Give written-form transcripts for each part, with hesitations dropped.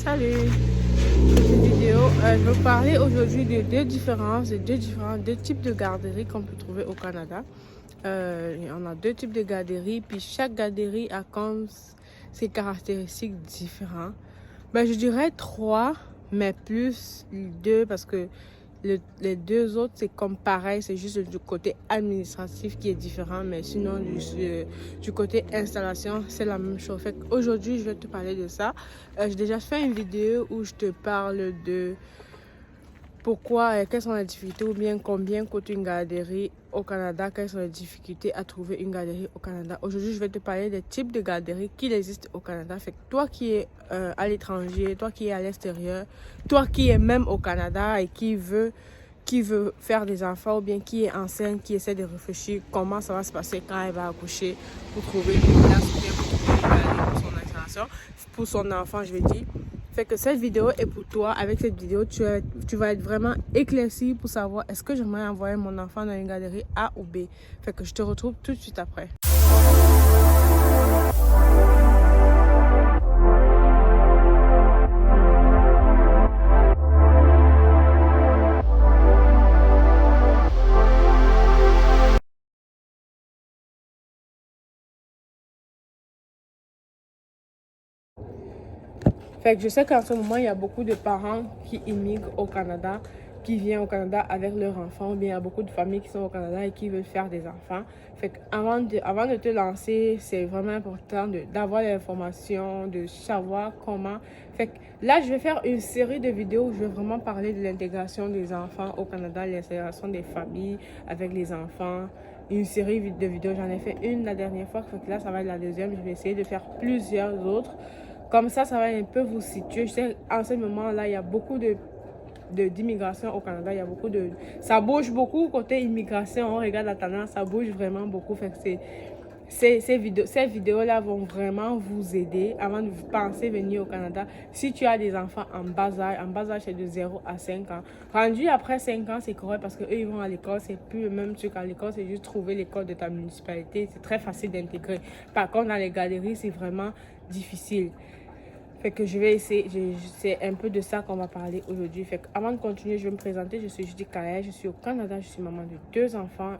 Salut! Cette vidéo, je vais vous parler aujourd'hui de deux types de garderies qu'on peut trouver au Canada. On a deux types de garderies, puis chaque garderie a comme ses caractéristiques différentes. Je dirais trois, mais plus deux parce que les deux autres, c'est comme pareil, c'est juste du côté administratif qui est différent, mais sinon, du côté installation, c'est la même chose. Aujourd'hui, je vais te parler de ça. J'ai déjà fait une vidéo où je te parle de pourquoi, quelles sont les difficultés ou bien combien coûte une garderie au Canada, quelles sont les difficultés à trouver une garderie au Canada. Aujourd'hui, je vais te parler des types de garderies qui existent au Canada. Toi qui es à l'étranger, toi qui es à l'extérieur, toi qui es même au Canada et qui veut faire des enfants ou bien qui est enceinte, qui essaie de réfléchir comment ça va se passer quand elle va accoucher pour trouver une place ou bien pour trouver une garderie pour son installation, pour son enfant, je veux dire. Cette vidéo est pour toi. Avec cette vidéo, tu vas être vraiment éclairci pour savoir est-ce que j'aimerais envoyer mon enfant dans une galerie A ou B. Je te retrouve tout de suite après. Je sais qu'en ce moment, il y a beaucoup de parents qui immigrent au Canada, qui viennent au Canada avec leurs enfants, ou bien il y a beaucoup de familles qui sont au Canada et qui veulent faire des enfants. Avant de te lancer, c'est vraiment important d'avoir l'information, de savoir comment. Là, je vais faire une série de vidéos où je vais vraiment parler de l'intégration des enfants au Canada, l'intégration des familles avec les enfants. Une série de vidéos, j'en ai fait une la dernière fois, là, ça va être la deuxième. Je vais essayer de faire plusieurs autres. Comme ça va un peu vous situer. Je sais, en ce moment-là, il y a beaucoup d'immigration au Canada. Il y a ça bouge beaucoup côté immigration. On regarde la tendance, ça bouge vraiment beaucoup. Ces vidéos-là vont vraiment vous aider avant de penser venir au Canada. Si tu as des enfants en bas âge c'est de 0 à 5 ans. Rendu après 5 ans, c'est correct parce qu'eux, ils vont à l'école. C'est plus le même truc à l'école, c'est juste trouver l'école de ta municipalité. C'est très facile d'intégrer. Par contre, dans les galeries, c'est vraiment difficile. Je vais essayer, c'est un peu de ça qu'on va parler aujourd'hui. Avant de continuer, je vais me présenter. Je suis Judy Kaya, je suis au Canada, je suis maman de 2 enfants.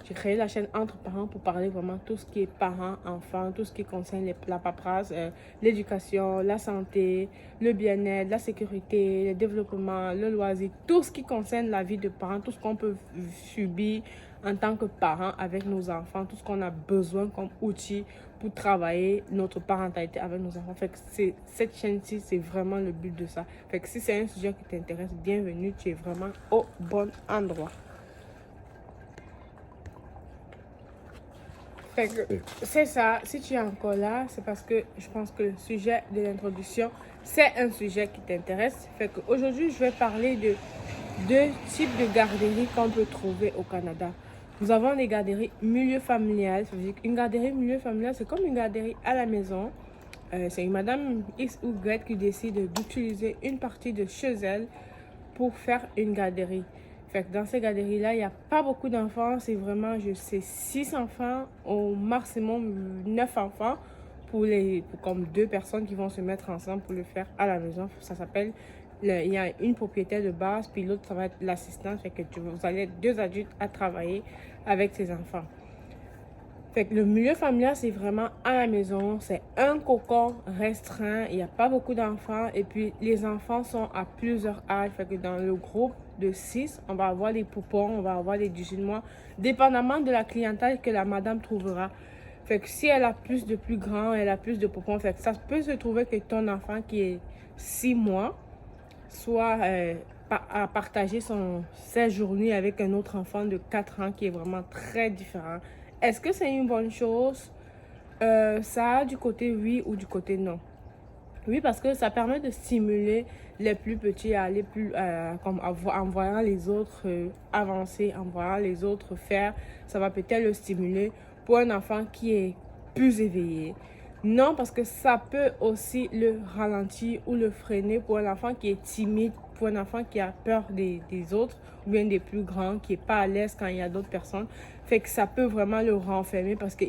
J'ai créé la chaîne Entre Parents pour parler vraiment tout ce qui est parents, enfants, tout ce qui concerne la paperasse, l'éducation, la santé, le bien-être, la sécurité, le développement, le loisir, tout ce qui concerne la vie de parents, tout ce qu'on peut subir en tant que parents avec nos enfants, tout ce qu'on a besoin comme outil pour travailler notre parentalité avec nos enfants. Cette chaîne-ci, c'est vraiment le but de ça. Si c'est un sujet qui t'intéresse, bienvenue, tu es vraiment au bon endroit. C'est ça, si tu es encore là, c'est parce que je pense que le sujet de l'introduction, c'est un sujet qui t'intéresse. Aujourd'hui, je vais parler de 2 types de garderies qu'on peut trouver au Canada. Nous avons des garderies milieu familial. Une garderie milieu familial, c'est comme une garderie à la maison. C'est une madame X ou Y qui décide d'utiliser une partie de chez elle pour faire une garderie. Dans ces garderies-là, il n'y a pas beaucoup d'enfants. C'est vraiment, 6 enfants, au maximum 9 enfants pour comme 2 personnes qui vont se mettre ensemble pour le faire à la maison. Ça s'appelle, il y a une propriétaire de base, puis l'autre, ça va être l'assistant. Vous allez être 2 adultes à travailler avec ces enfants. Le milieu familial, c'est vraiment à la maison. C'est un cocon restreint. Il n'y a pas beaucoup d'enfants. Et puis, les enfants sont à plusieurs âges. Dans le groupe de 6, on va avoir des poupons, on va avoir des 18 mois, dépendamment de la clientèle que la madame trouvera. Si elle a plus de plus grands, elle a plus de poupons. Ça peut se trouver que ton enfant qui est 6 mois soit à partager ses journées avec un autre enfant de 4 ans qui est vraiment très différent. Est-ce que c'est une bonne chose? Ça a du côté oui ou du côté non. Oui, parce que ça permet de stimuler les plus petits à aller plus, en voyant les autres avancer, en voyant les autres faire. Ça va peut-être le stimuler pour un enfant qui est plus éveillé. Non, parce que ça peut aussi le ralentir ou le freiner pour un enfant qui est timide, pour un enfant qui a peur des autres ou bien des plus grands, qui n'est pas à l'aise quand il y a d'autres personnes, fait que ça peut vraiment le renfermer parce que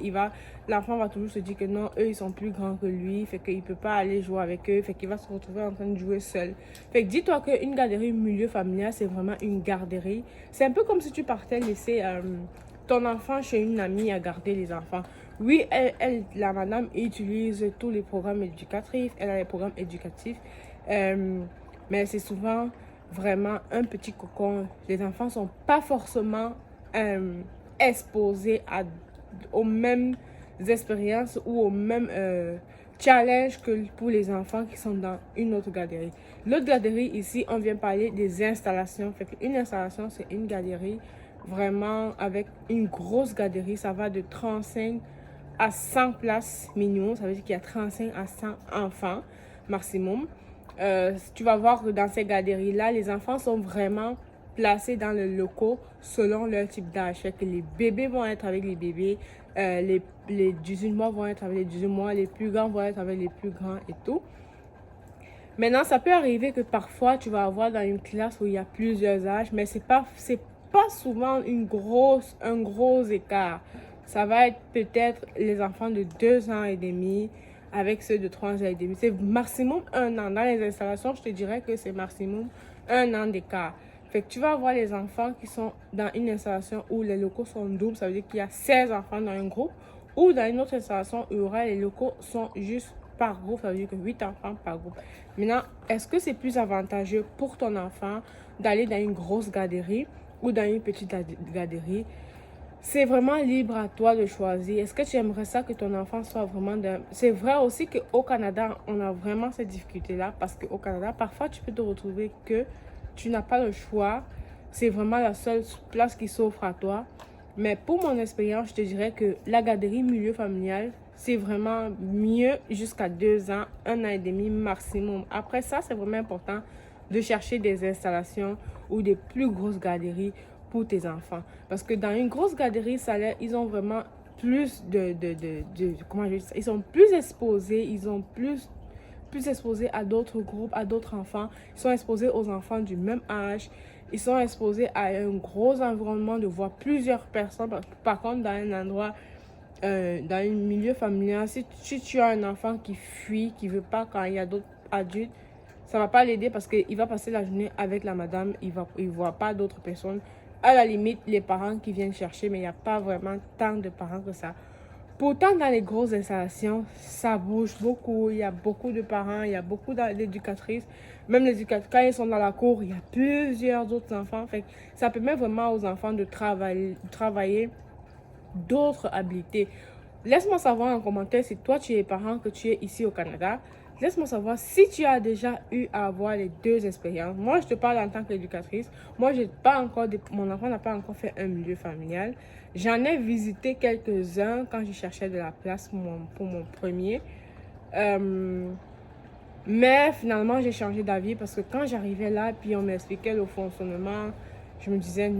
l'enfant va toujours se dire que non, eux, ils sont plus grands que lui, fait qu'il ne peut pas aller jouer avec eux, fait qu'il va se retrouver en train de jouer seul. Fait que dis-toi qu'une garderie milieu familial, c'est vraiment une garderie. C'est un peu comme si tu partais laisser ton enfant chez une amie à garder les enfants. Oui, la madame utilise tous les programmes éducatifs, elle a les programmes éducatifs, mais c'est souvent vraiment un petit cocon. Les enfants ne sont pas forcément exposés aux mêmes expériences ou aux mêmes challenges que pour les enfants qui sont dans une autre galerie. L'autre galerie, ici, on vient parler des installations. Fait qu'une installation, c'est une galerie vraiment avec une grosse galerie. Ça va de 35 à 100 places minimum. Ça veut dire qu'il y a 35 à 100 enfants maximum. Tu vas voir que dans ces galeries-là, les enfants sont vraiment placés dans le locaux selon leur type d'âge. Fait que les bébés vont être avec les bébés, les 18 mois vont être avec les 18 mois, les plus grands vont être avec les plus grands et tout. Maintenant, ça peut arriver que parfois, tu vas avoir dans une classe où il y a plusieurs âges, mais c'est pas souvent un gros écart. Ça va être peut-être les enfants de 2 ans et demi avec ceux de 3 ans et demi. C'est maximum 1 an. Dans les installations, je te dirais que c'est maximum 1 an d'écart. Fait que tu vas avoir les enfants qui sont dans une installation où les locaux sont doubles. Ça veut dire qu'il y a 16 enfants dans un groupe. Ou dans une autre installation où les locaux sont juste par groupe. Ça veut dire que 8 enfants par groupe. Maintenant, est-ce que c'est plus avantageux pour ton enfant d'aller dans une grosse garderie ou dans une petite garderie? C'est vraiment libre à toi de choisir. Est-ce que tu aimerais ça que ton enfant soit vraiment dans... C'est vrai aussi qu'au Canada, on a vraiment cette difficulté-là parce qu'au Canada, parfois, tu peux te retrouver que tu n'as pas le choix. C'est vraiment la seule place qui s'offre à toi. Mais pour mon expérience, je te dirais que la garderie milieu familial, c'est vraiment mieux jusqu'à 2 ans, 1 an et demi maximum. Après ça, c'est vraiment important de chercher des installations ou des plus grosses garderies pour tes enfants. Parce que dans une grosse garderie, ils ont vraiment plus comment je dis ça? Ils sont plus exposés, ils ont plus exposés à d'autres groupes, à d'autres enfants. Ils sont exposés aux enfants du même âge. Ils sont exposés à un gros environnement de voir plusieurs personnes. Par contre, dans un endroit, dans un milieu familial, si tu as un enfant qui fuit, qui ne veut pas quand il y a d'autres adultes, ça ne va pas l'aider parce qu'il va passer la journée avec la madame. Il ne voit pas d'autres personnes. À la limite, les parents qui viennent chercher, mais il n'y a pas vraiment tant de parents que ça. Pourtant, dans les grosses installations, ça bouge beaucoup. Il y a beaucoup de parents, il y a beaucoup d'éducatrices. Même les éducatrices, quand ils sont dans la cour, il y a plusieurs autres enfants. Fait que ça permet vraiment aux enfants de travailler d'autres habiletés. Laisse-moi savoir en commentaire si toi, tu es parent, que tu es ici au Canada. Laisse-moi savoir si tu as déjà eu à avoir les 2 expériences. Moi, je te parle en tant qu'éducatrice. Moi, mon enfant n'a pas encore fait un milieu familial. J'en ai visité quelques-uns quand je cherchais de la place pour mon premier. Mais finalement, j'ai changé d'avis parce que quand j'arrivais là, puis on m'expliquait le fonctionnement, je me disais,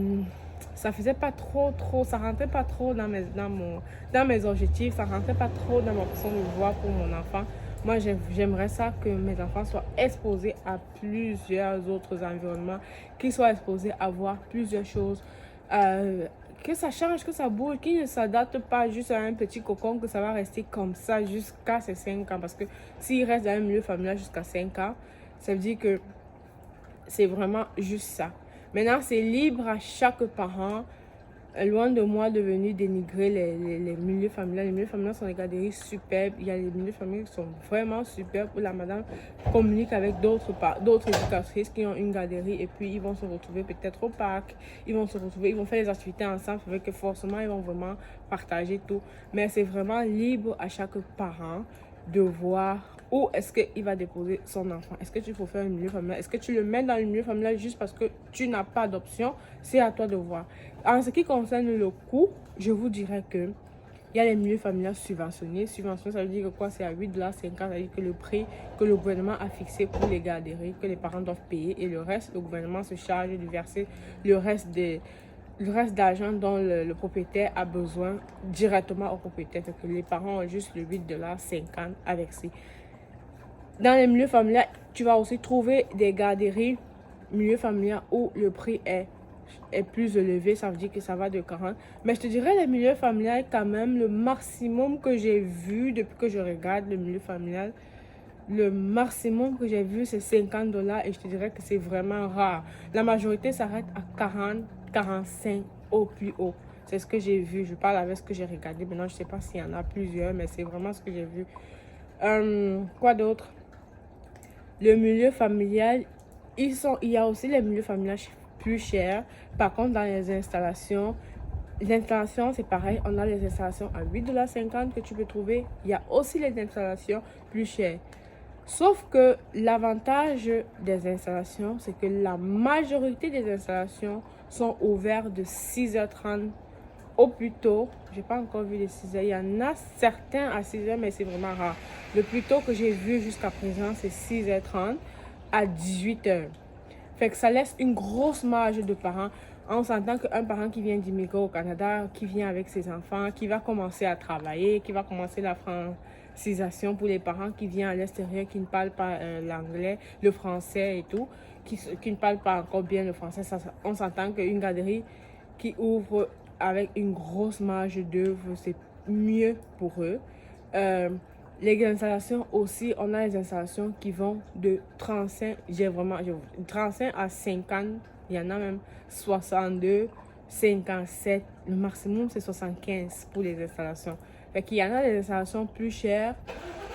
ça faisait pas trop, ça rentrait pas trop dans mes objectifs, ça rentrait pas trop dans ma façon de voir pour mon enfant. Moi, j'aimerais ça que mes enfants soient exposés à plusieurs autres environnements, qu'ils soient exposés à voir plusieurs choses, que ça change, que ça bouge, qu'ils ne s'adaptent pas juste à un petit cocon, que ça va rester comme ça jusqu'à ses 5 ans. Parce que s'ils restent dans un milieu familial jusqu'à 5 ans, ça veut dire que c'est vraiment juste ça. Maintenant, c'est libre à chaque parent. Loin de moi de venir dénigrer les milieux familiaux. Les milieux familiaux sont des garderies superbes. Il y a les milieux familiaux qui sont vraiment superbes où la madame communique avec d'autres éducatrices qui ont une garderie et puis ils vont se retrouver peut-être au parc. Ils vont faire des activités ensemble. Ça fait que forcément, ils vont vraiment partager tout. Mais c'est vraiment libre à chaque parent de voir où est-ce qu'il va déposer son enfant. Est-ce que tu faut faire un milieu familial? Est-ce que tu le mets dans le milieu familial juste parce que tu n'as pas d'option? C'est à toi de voir. En ce qui concerne le coût, je vous dirais que il y a les milieux familiaux subventionnés. Subventionné, ça veut dire que quoi? C'est à 8,50 $. Ça veut dire que le prix que le gouvernement a fixé pour les garderies, que les parents doivent payer. Et le reste, le gouvernement se charge de verser le reste d'argent dont le propriétaire a besoin directement au propriétaire. Fait que les parents ont juste le 8,50 $ à verser. Dans les milieux familiaux, tu vas aussi trouver des garderies milieu familial où le prix est plus élevé, ça veut dire que ça va de 40. Mais je te dirais, le milieu familial, quand même, le maximum que j'ai vu depuis que je regarde le milieu familial, le maximum que j'ai vu, c'est 50 $ et je te dirais que c'est vraiment rare. La majorité s'arrête à 40, 45 au plus haut. C'est ce que j'ai vu. Je parle avec ce que j'ai regardé. Maintenant, je ne sais pas s'il y en a plusieurs, mais c'est vraiment ce que j'ai vu. Quoi d'autre? Le milieu familial, il y a aussi les milieux familiales plus chers. Par contre, dans les installations, c'est pareil. On a les installations à 8,50 $ que tu peux trouver. Il y a aussi les installations plus chères. Sauf que l'avantage des installations, c'est que la majorité des installations sont ouvertes de 6h30 au plus tôt. Je n'ai pas encore vu les 6h. Il y en a certains à 6h, mais c'est vraiment rare. Le plus tôt que j'ai vu jusqu'à présent, c'est 6h30 à 18h. Fait que ça laisse une grosse marge de parents. On s'entend qu'un parent qui vient d'immigrer au Canada, qui vient avec ses enfants, qui va commencer à travailler, qui va commencer la francisation pour les parents qui viennent à l'extérieur, qui ne parlent pas l'anglais, le français et tout, qui ne parlent pas encore bien le français. On s'entend qu'une garderie qui ouvre avec une grosse marge d'œuvre, c'est mieux pour eux. Les installations aussi, on a les installations qui vont de 35 à 50, il y en a même 62, 57, le maximum c'est 75 pour les installations. Fait qu'il y en a des installations plus chères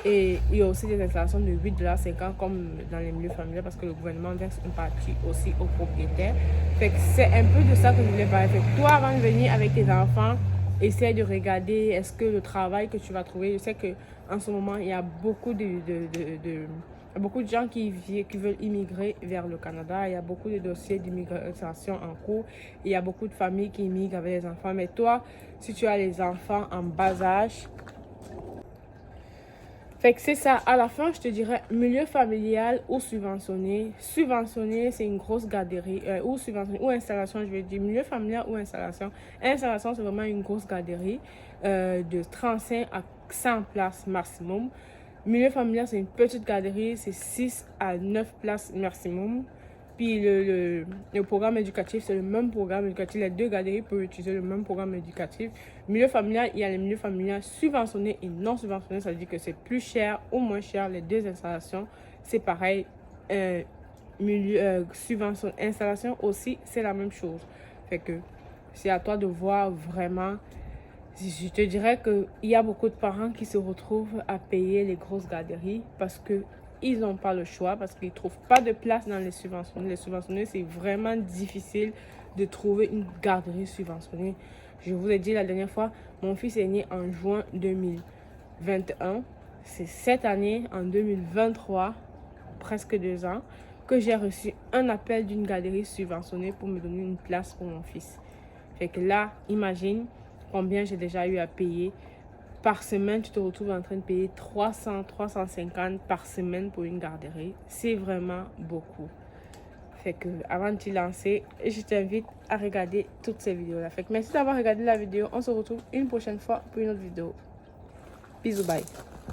et il y a aussi des installations de 8,50 $ comme dans les milieux familiaux parce que le gouvernement verse une partie aussi aux propriétaires. Fait que c'est un peu de ça que je voulais parler. Fait que toi, avant de venir avec tes enfants, essaie de regarder est-ce que le travail que tu vas trouver. Je sais qu'en ce moment, il y a beaucoup beaucoup de gens qui veulent immigrer vers le Canada. Il y a beaucoup de dossiers d'immigration en cours. Il y a beaucoup de familles qui immigrent avec les enfants. Mais toi, si tu as les enfants en bas âge, fait que c'est ça. À la fin, je te dirais milieu familial ou subventionné. Subventionné, c'est une grosse garderie. Ou subventionné, ou installation, je vais dire. Milieu familial ou installation. Installation, c'est vraiment une grosse garderie de 35 à 100 places maximum. Milieu familial, c'est une petite garderie. C'est 6 à 9 places maximum. Puis le programme éducatif, c'est le même programme éducatif. Les deux garderies peuvent utiliser le même programme éducatif. Milieu familial, il y a les milieux familiaux subventionnés et non subventionnés. Ça veut dire que c'est plus cher ou moins cher. Les deux installations, c'est pareil. Subvention, installation aussi, c'est la même chose. Fait que c'est à toi de voir vraiment. Je te dirais qu'il y a beaucoup de parents qui se retrouvent à payer les grosses garderies parce que ils n'ont pas le choix, parce qu'ils ne trouvent pas de place dans les subventionnés. Les subventionnés, c'est vraiment difficile de trouver une garderie subventionnée. Je vous ai dit la dernière fois, mon fils est né en juin 2021. C'est cette année, en 2023, presque 2 ans, que j'ai reçu un appel d'une garderie subventionnée pour me donner une place pour mon fils. Fait que là, imagine combien j'ai déjà eu à payer. Par semaine, tu te retrouves en train de payer 300, 350 par semaine pour une garderie. C'est vraiment beaucoup. Fait que avant de t'y lancer, je t'invite à regarder toutes ces vidéos-là. Fait que merci d'avoir regardé la vidéo. On se retrouve une prochaine fois pour une autre vidéo. Bisous, bye.